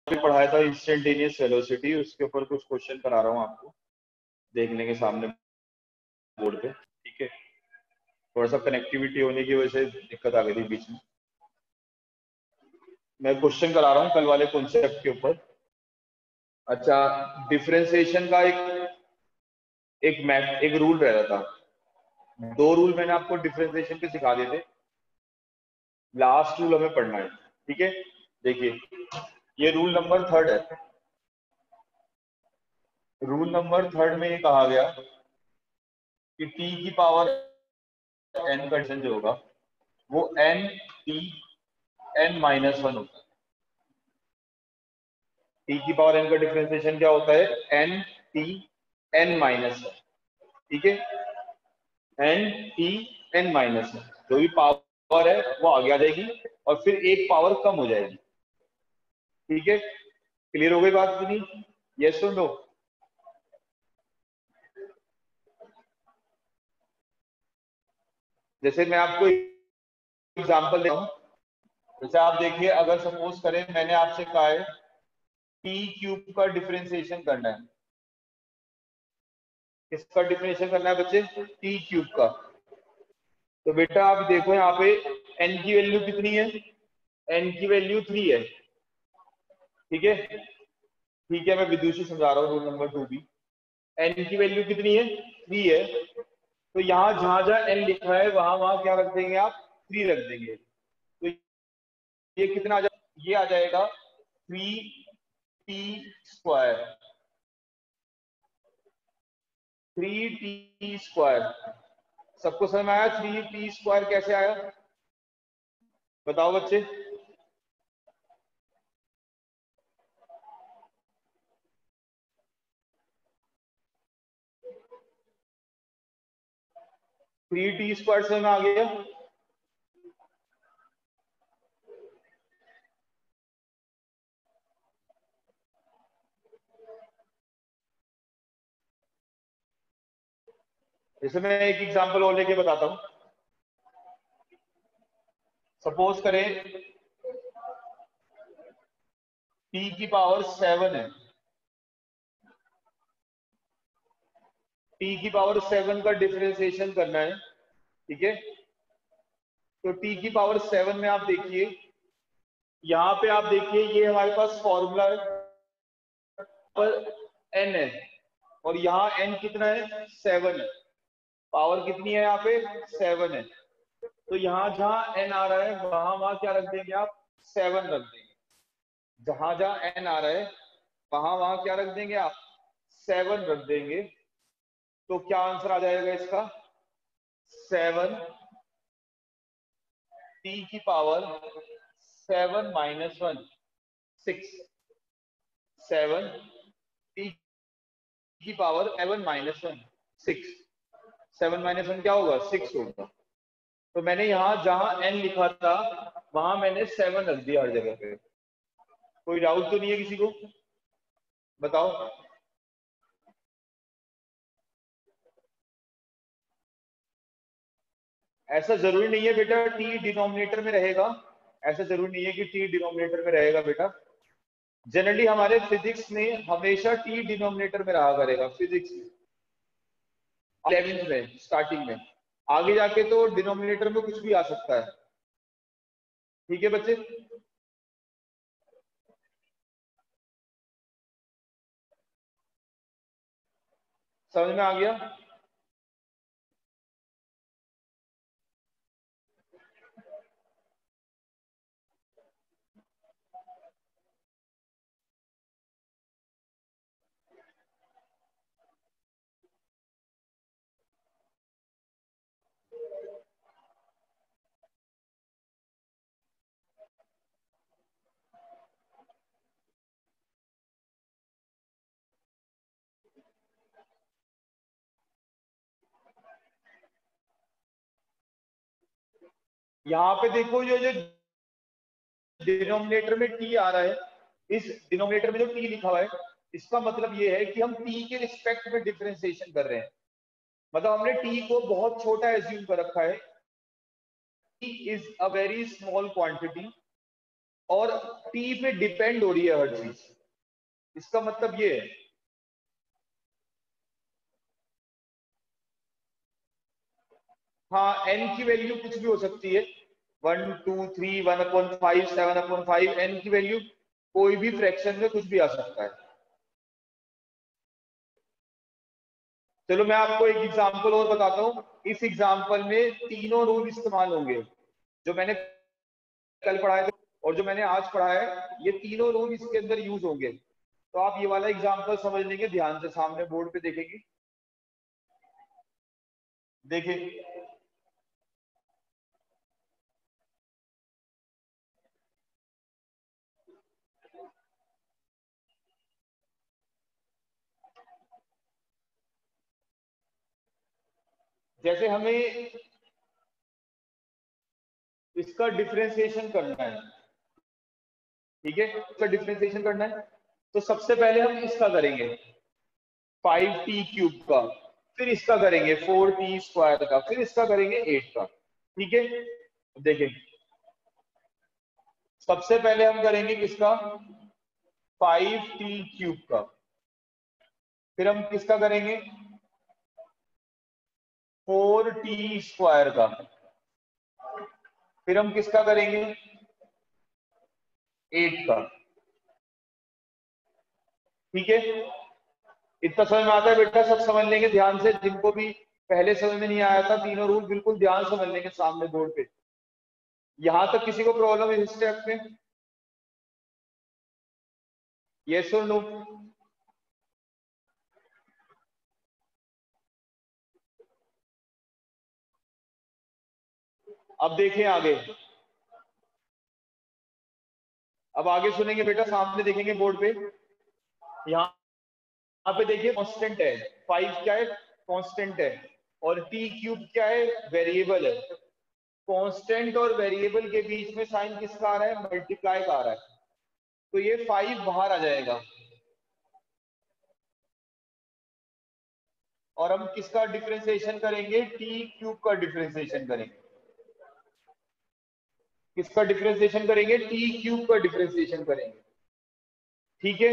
भी पढ़ाया था इंस्टेंटेनियस वेलोसिटी, उसके ऊपर कुछ क्वेश्चन करा रहा हूँ आपको, देख लेंगे सामने बोर्ड पे, ठीक है। थोड़ा सा कनेक्टिविटी होने की वजह से दिक्कत आ गई थी बीच में। मैं क्वेश्चन करा रहा हूँ कल वाले कॉन्सेप्ट के ऊपर। अच्छा, डिफरेंशिएशन का एक रूल रहता था। 2 रूल मैंने आपको डिफरेंशिएशन के सिखा दिए थे, लास्ट रूल हमें पढ़ना है, ठीक है। देखिए, ये रूल नंबर 3 है। रूल नंबर 3 में ये कहा गया कि t की पावर n कंडीशन जो होगा वो n t n माइनस 1 होता है। t की पावर n का डिफरेंशिएशन क्या होता है? n t n माइनस 1, ठीक है। n t n माइनस 1, जो भी पावर है वो आगे आ जाएगी और फिर एक पावर कम हो जाएगी, ठीक है। क्लियर हो गई बात की नहीं? यस और नो? जैसे मैं आपको एग्जांपल दे रहा हूं, जैसे आप देखिए, अगर सपोज करें मैंने आपसे कहा है टी क्यूब का डिफरेंशिएशन करना है। किसका डिफरेंशिएशन करना है बच्चे? टी क्यूब का। तो बेटा आप देखो यहाँ पे n की वैल्यू कितनी है? n की वैल्यू 3 है, ठीक है। ठीक है, मैं विदुषी समझा रहा हूँ रूल नंबर 2 भी। n की वैल्यू कितनी है? 3 है। तो यहाँ जहां जहां n लिखा है वहां वहां क्या रख देंगे आप? 3 रख देंगे। तो ये कितना आ जाएगा? ये आ जाएगा 3t²। 3t²। सबको समझ में आया 3t² कैसे आया? बताओ बच्चे। 3t² समझ में आ गया? जैसे मैं एक एग्जांपल और लेके बताता हूं। सपोज करें t की पावर 7 है। t की पावर 7 का डिफरेंशिएशन करना है, ठीक है। तो t की पावर 7 में आप देखिए, यहाँ पे आप देखिए ये हमारे पास फॉर्मूला पर n है और यहाँ n कितना है? 7 है। पावर कितनी है यहाँ पे? 7 है। तो यहाँ जहां n आ रहा है वहां वहां क्या रख देंगे आप? 7 रख देंगे। जहां जहां n आ रहा है वहां वहां क्या रख देंगे आप? 7 रख देंगे। तो क्या आंसर आ जाएगा इसका? 7 t की पावर 7 माइनस 1, 6। 7 t की पावर 7 माइनस 1, 6। 7 माइनस 1 क्या होगा? 6 होगा। तो मैंने यहाँ जहां n लिखा था वहां मैंने 7 रख दिया हर जगह पे। कोई डाउट तो नहीं है किसी को? बताओ। ऐसा जरूरी नहीं है बेटा t डिनोमिनेटर में रहेगा। ऐसा जरूरी नहीं है कि t डिनोमिनेटर में रहेगा बेटा। जनरली हमारे फिजिक्स में हमेशा t डिनोमिनेटर में रहा करेगा, फिजिक्स में 11th में स्टार्टिंग में। आगे जाके तो डिनोमिनेटर में कुछ भी आ सकता है, ठीक है बच्चे। समझ में आ गया? यहाँ पे देखो जो जो डिनोमिनेटर में t आ रहा है, इस डिनोमिनेटर में जो t लिखा हुआ है इसका मतलब ये है कि हम t के रिस्पेक्ट में डिफरेंशिएशन कर रहे हैं। मतलब हमने t को बहुत छोटा एज्यूम कर रखा है। t is a very small quantity और टी पे डिपेंड हो रही है हर चीज। इसका मतलब ये है, हाँ एन की वैल्यू कुछ भी हो सकती है, 1 2 3 1/5 7/5, एन की वैल्यू कोई भी फ्रैक्शन में कुछ भी आ सकता है। चलो मैं आपको एक एग्जांपल और बताता हूँ। इस एग्जांपल में तीनों रूल इस्तेमाल होंगे जो मैंने कल पढ़ाए थे और जो मैंने आज पढ़ा है, ये तीनों रूल इसके अंदर यूज होंगे। तो आप ये वाला एग्जांपल समझ लेंगे ध्यान से, सामने बोर्ड पे देखेंगे, देखिए। जैसे हमें इसका डिफरेंशिएशन करना है, ठीक है, इसका डिफरेंशिएशन करना है, तो सबसे पहले हम इसका करेंगे 5t³ का, फिर इसका करेंगे 4t² का, फिर इसका करेंगे 8 का, ठीक है। देखिए सबसे पहले हम करेंगे किसका, 5t³ का, फिर हम किसका करेंगे 4t² का, फिर हम किसका करेंगे 8 का, ठीक है। इतना समझ में आता है बेटा, सब समझ लेंगे ध्यान से, जिनको भी पहले समझ में नहीं आया था तीनों रूल बिल्कुल ध्यान से समझ लेंगे सामने बोर्ड पे। यहां तक किसी को प्रॉब्लम है इस स्टेप में, यस और नो? अब देखें आगे, अब आगे सुनेंगे बेटा, सामने देखेंगे बोर्ड पे, यहाँ पे देखिए कांस्टेंट है, 5 क्या है कांस्टेंट है, और t³ क्या है वेरिएबल है। कांस्टेंट और वेरिएबल के बीच में साइन किसका आ रहा है, मल्टीप्लाई का आ रहा है, तो ये 5 बाहर आ जाएगा। और हम किसका डिफरेंशिएशन करेंगे, t³ का डिफरेंशिएशन करेंगे, किसका डिफरेंशिएशन करेंगे, t³ का डिफरेंशिएशन करेंगे, ठीक है।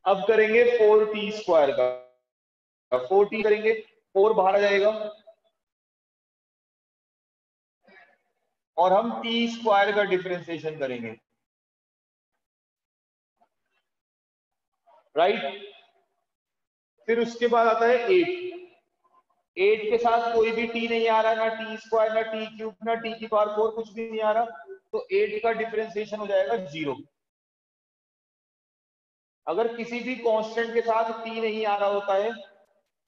अब करेंगे 4t² का, 4t करेंगे 4 बाहर आ जाएगा, और हम t² का डिफरेंशिएशन करेंगे, राइट। फिर उसके बाद आता है 8 के साथ कोई भी t नहीं आ रहा, ना t² ना t³ ना t⁴ कुछ भी नहीं आ रहा, तो 8 का डिफरेंशिएशन हो जाएगा 0। अगर किसी भी कांस्टेंट के साथ t नहीं आ रहा होता है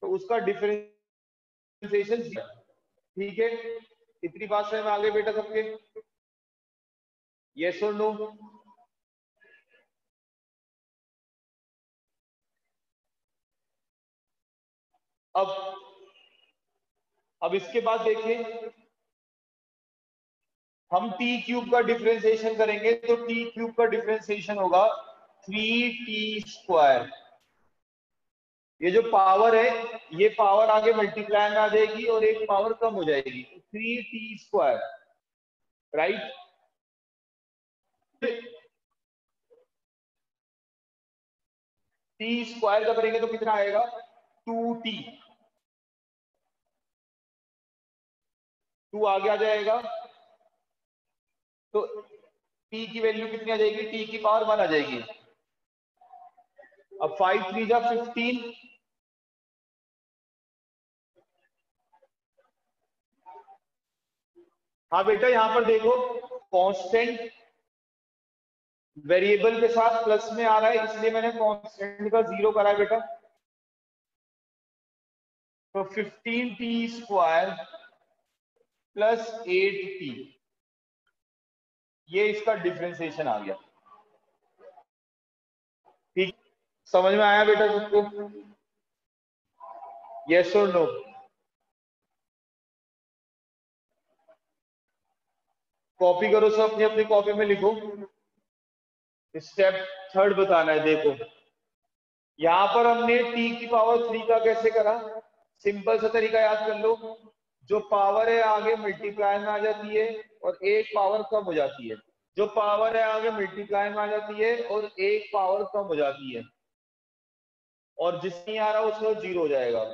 तो उसका डिफरेंशिएशन 0, ठीक है। इतनी बात समझ में आ गई बेटा सबके, यस और नो? अब इसके बाद देखिए, हम t³ का डिफरेंशिएशन करेंगे तो t³ का डिफरेंशिएशन होगा 3t²। ये जो पावर है, ये पावर आगे मल्टीप्लाई में आ जाएगी और एक पावर कम हो जाएगी, 3t², राइट। t² का करेंगे तो कितना आएगा, 2t, 2 आगे आ जाएगा, तो t की वैल्यू कितनी आ जाएगी, t की पावर 1 आ जाएगी। अब 5 3 जा 15, हाँ बेटा यहाँ पर देखो, कांस्टेंट वेरिएबल के साथ प्लस में आ रहा है, इसलिए मैंने कांस्टेंट का 0 करा है बेटा। तो 15t² प्लस 8t, ये इसका डिफरेंशिएशन आ गया, ठीक। समझ में आया बेटा सबको, यस और नो? कॉपी करो सब, अपनी अपनी कॉपी में लिखो। स्टेप 3 बताना है, देखो यहां पर हमने t⁴ का कैसे करा, सिंपल सा तरीका याद कर लो, जो पावर है आगे मल्टीप्लाई में आ जाती है और एक पावर कम हो जाती है, जो पावर है आगे मल्टीप्लाई में आ जाती है और एक पावर कम हो जाती है, और जिसमें आ रहा है उसको 0 हो जाएगा।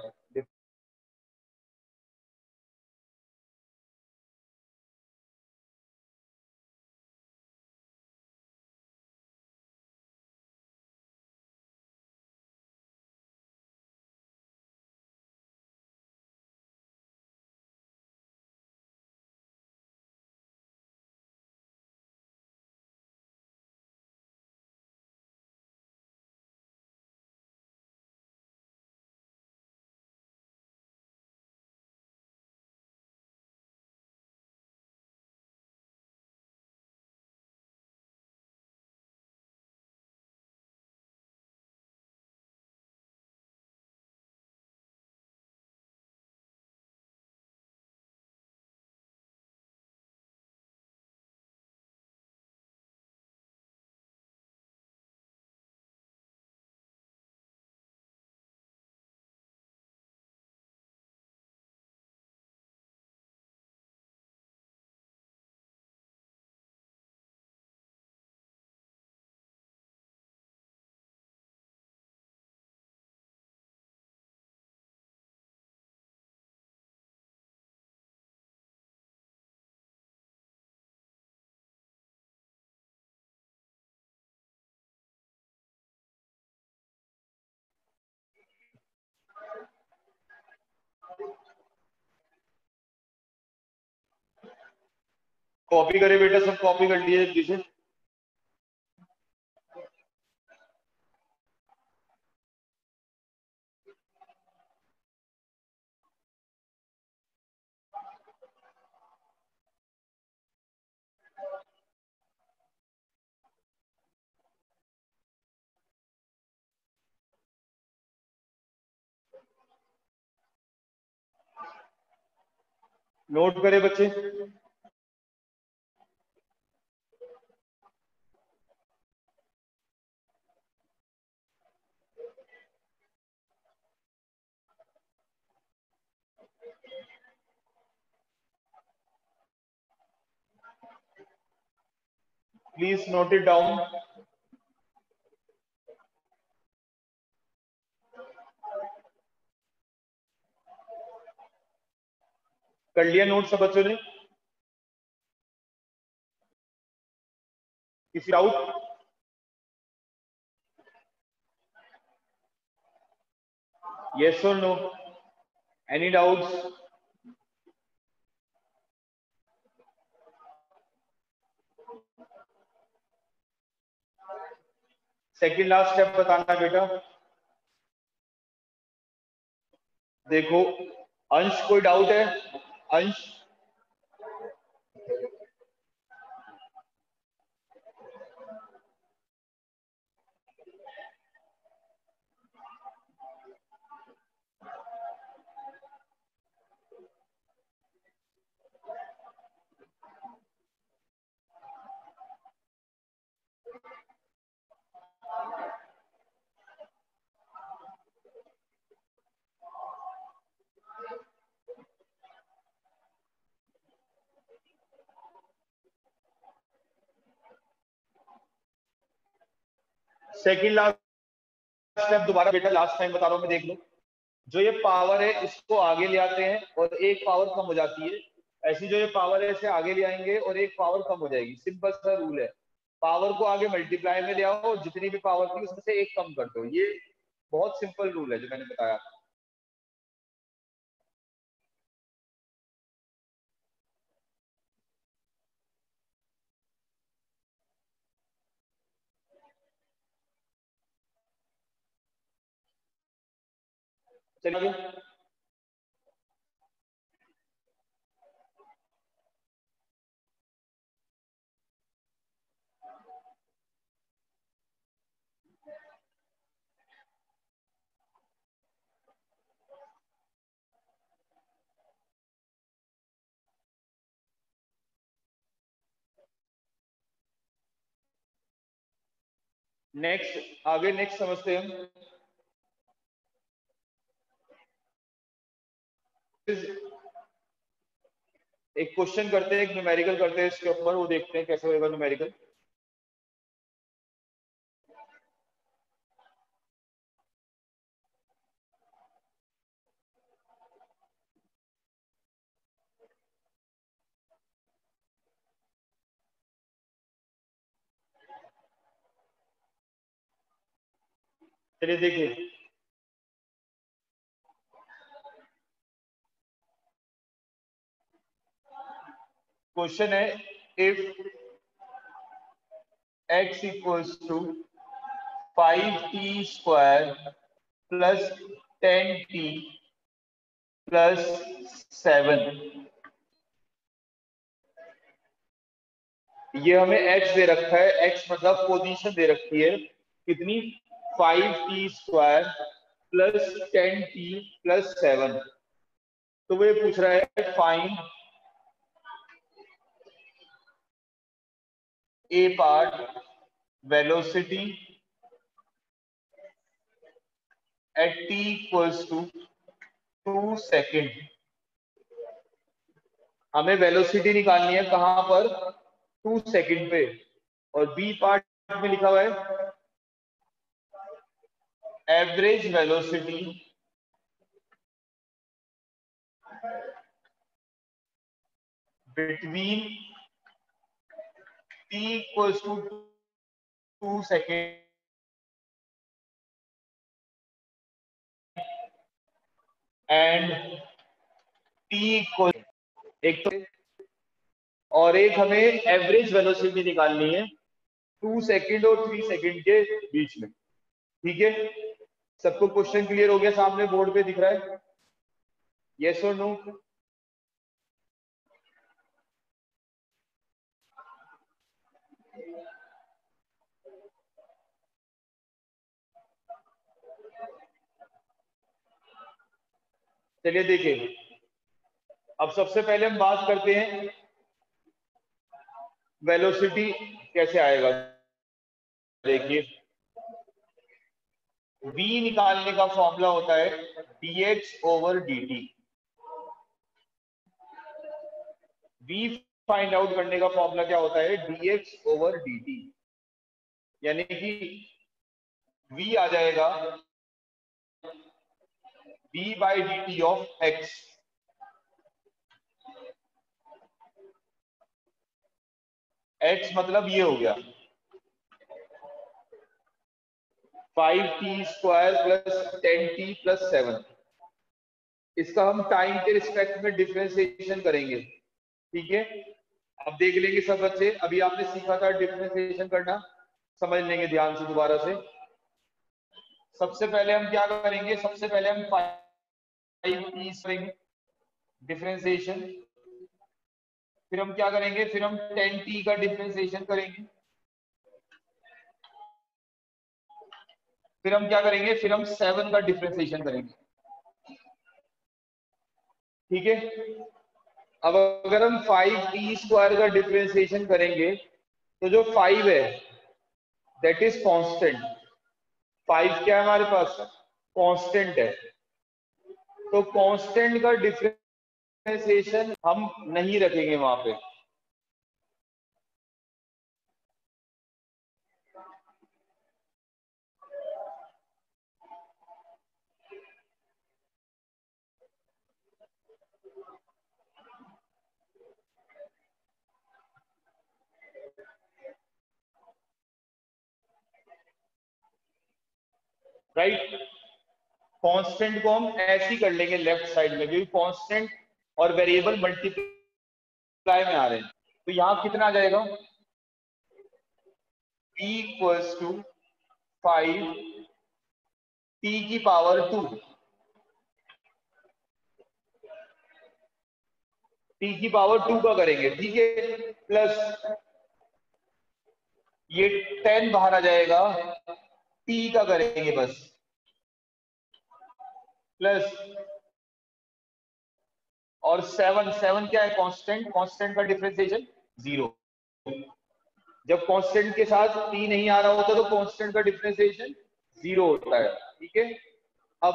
कॉपी करे बेटा, सब कॉपी कर लिए जल्दी से। नोट करे बच्चे। Please note it down. कर लिया नोट सब बच्चों ने? किसी डाउट? यस और no? Any doubts? Second last step बताना बेटा। देखो अंश, कोई डाउट है? अंश? सेकंड लास्ट स्टेप दोबारा बेटा, लास्ट टाइम बता रहा हूं मैं, देख लो। जो ये पावर है इसको आगे ले आते हैं और एक पावर कम हो जाती है। ऐसी जो ये पावर है इसे आगे ले आएंगे और एक पावर कम हो जाएगी। सिंपल सा रूल है, पावर को आगे मल्टीप्लाई में ले आओ और जितनी भी पावर थी उसमें से एक कम कर दो। ये बहुत सिंपल रूल है जो मैंने बताया। चलिए नेक्स्ट, आगे नेक्स्ट समझते हैं हम। एक क्वेश्चन करते हैं, एक न्यूमेरिकल करते हैं इसके ऊपर, वो देखते हैं कैसे होगा न्यूमेरिकल। चलिए देखिए, क्वेश्चन है, if x equals to 5t² plus 10t plus 7, ये हमें x दे रखा है, x मतलब पोजीशन दे रखी है कितनी, 5t² प्लस 10t प्लस 7। तो वो ये पूछ रहा है find a part velocity at t equals to 2 second. हमें वेलोसिटी निकालनी है कहां पर, 2 सेकेंड पे। और बी पार्ट में लिखा हुआ है average velocity between t equals to 2 second and t equal, एक तो, और एक हमें एवरेज वेलोसिटी निकालनी है 2 सेकेंड और 3 सेकेंड के बीच में। ठीक है, सबको क्वेश्चन क्लियर हो गया, सामने बोर्ड पे दिख रहा है, यस और नो? चलिए देखिए, अब सबसे पहले हम बात करते हैं वेलोसिटी कैसे आएगा। देखिए, v निकालने का फॉर्मूला होता है dx over dt। v find out करने का फॉर्मूला क्या होता है, dx ओवर dt, यानी कि v आ जाएगा v by dt of x। x मतलब ये हो गया 5t² प्लस 10t प्लस 7। इसका हम टाइम के रिस्पेक्ट में डिफरेंशिएशन करेंगे। ठीक है, अब देख लेंगे सब बच्चे, अभी आपने सीखा था डिफरेंशिएशन करना, समझ लेंगे ध्यान से दोबारा से। सबसे पहले हम क्या करेंगे, सबसे पहले हम 5t करेंगे डिफरेंशिएशन, फिर हम क्या करेंगे, फिर हम 10t का डिफरेंशिएशन करेंगे, फिर हम क्या करेंगे, फिर हम 7 का डिफरेंशिएशन करेंगे। ठीक है, अब अगर हम 5t² का डिफरेंशिएशन करेंगे तो जो 5 है दैट इज कांस्टेंट। 5 क्या है हमारे पास, कांस्टेंट है, तो कांस्टेंट का डिफरेंशिएशन हम नहीं रखेंगे वहां पे। राइट, कांस्टेंट को हम ऐसे ही कर लेंगे लेफ्ट साइड में, क्योंकि कांस्टेंट और वेरिएबल मल्टीप्लाई में आ रहे हैं। तो यहाँ कितना आ जाएगा, p इक्वल्स टू 5 t की पावर 2, t की पावर 2 का करेंगे। ठीक है, प्लस ये 10 बाहर आ जाएगा, t का करेंगे बस, प्लस, और 7, 7 क्या है, कांस्टेंट, कांस्टेंट का डिफरेंशिएशन 0। जब कांस्टेंट के साथ t नहीं आ रहा होता तो कांस्टेंट का डिफरेंशिएशन 0 होता है। ठीक है, अब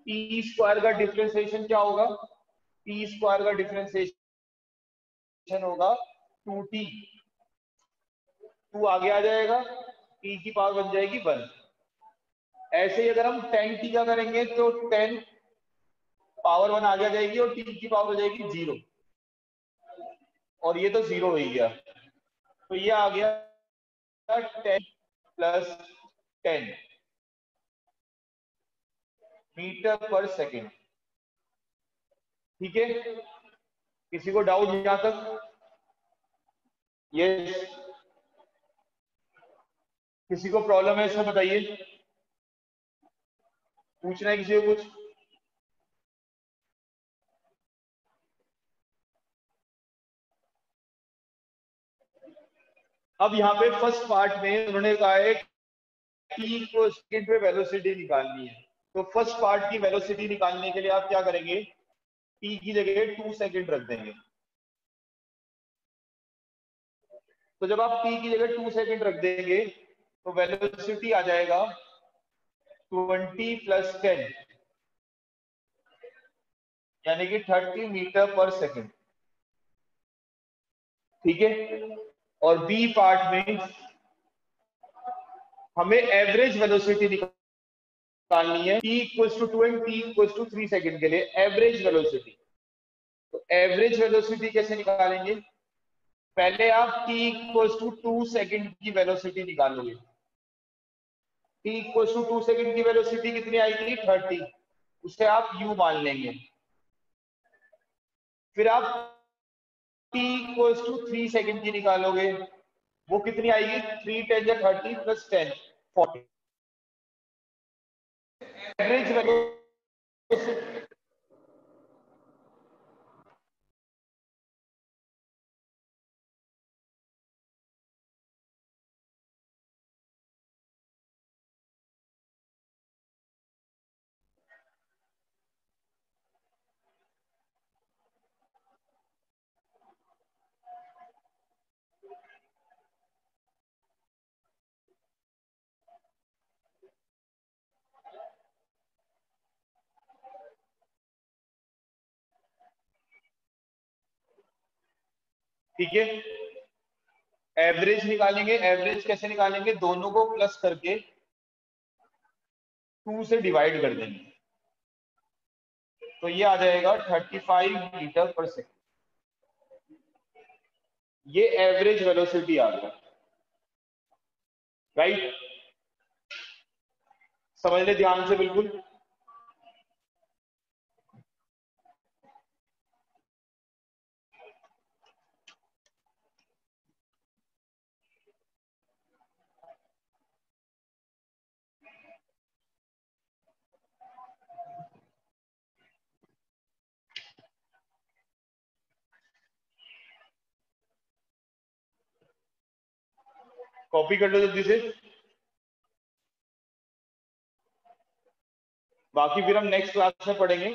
t² का डिफरेंशिएशन क्या होगा, t² का डिफरेंशिएशन होगा 2t, 2 आगे आ जाएगा, t की पावर बन जाएगी 1। ऐसे ही अगर हम 10t का करेंगे तो 10 पावर 1 आगे आ जाएगी और t की पावर हो जाएगी 0, और ये तो 0 हो ही गया, तो ये आ गया 10 प्लस 10 मीटर पर सेकेंड। ठीक है, किसी को डाउट यहां तक? ये किसी को प्रॉब्लम है इसमें बताइए, पूछना है किसी को कुछ? अब यहाँ पे फर्स्ट पार्ट में उन्होंने कहा है टी को सेकंड पे वेलोसिटी निकालनी है, तो फर्स्ट पार्ट की वेलोसिटी निकालने के लिए आप क्या करेंगे, टी की जगह 2 सेकंड रख देंगे। तो जब आप टी की जगह 2 सेकंड रख देंगे तो वेलोसिटी आ जाएगा 20 प्लस 10 यानी कि 30 मीटर पर सेकंड। ठीक है, और बी पार्ट में हमें एवरेज वेलोसिटी निकालनी है, t equals to 2 and t equals to 3 second के लिए एवरेज वेलोसिटी। तो एवरेज वेलोसिटी कैसे निकालेंगे, पहले आप t इक्वल्स टू 2 सेकंड की वेलोसिटी निकालोगे। t इक्वल्स टू 2 सेकंड की वेलोसिटी कितनी आएगी, 30, उसे आप u मान लेंगे। फिर आप t इक्वल्स टू 3 सेकंड की निकालोगे, वो कितनी आएगी, 3 10 या 30 प्लस 10 40। एवरेज वेलोसिटी ठीक है, एवरेज निकालेंगे। एवरेज कैसे निकालेंगे, दोनों को प्लस करके 2 से डिवाइड कर देंगे, तो ये आ जाएगा 35 मीटर पर सेकेंड। ये एवरेज वेलोसिटी आ गया, राइट? समझ ले ध्यान से बिल्कुल। कॉपी कर लो जल्दी से, बाकी फिर हम नेक्स्ट क्लास में पढ़ेंगे।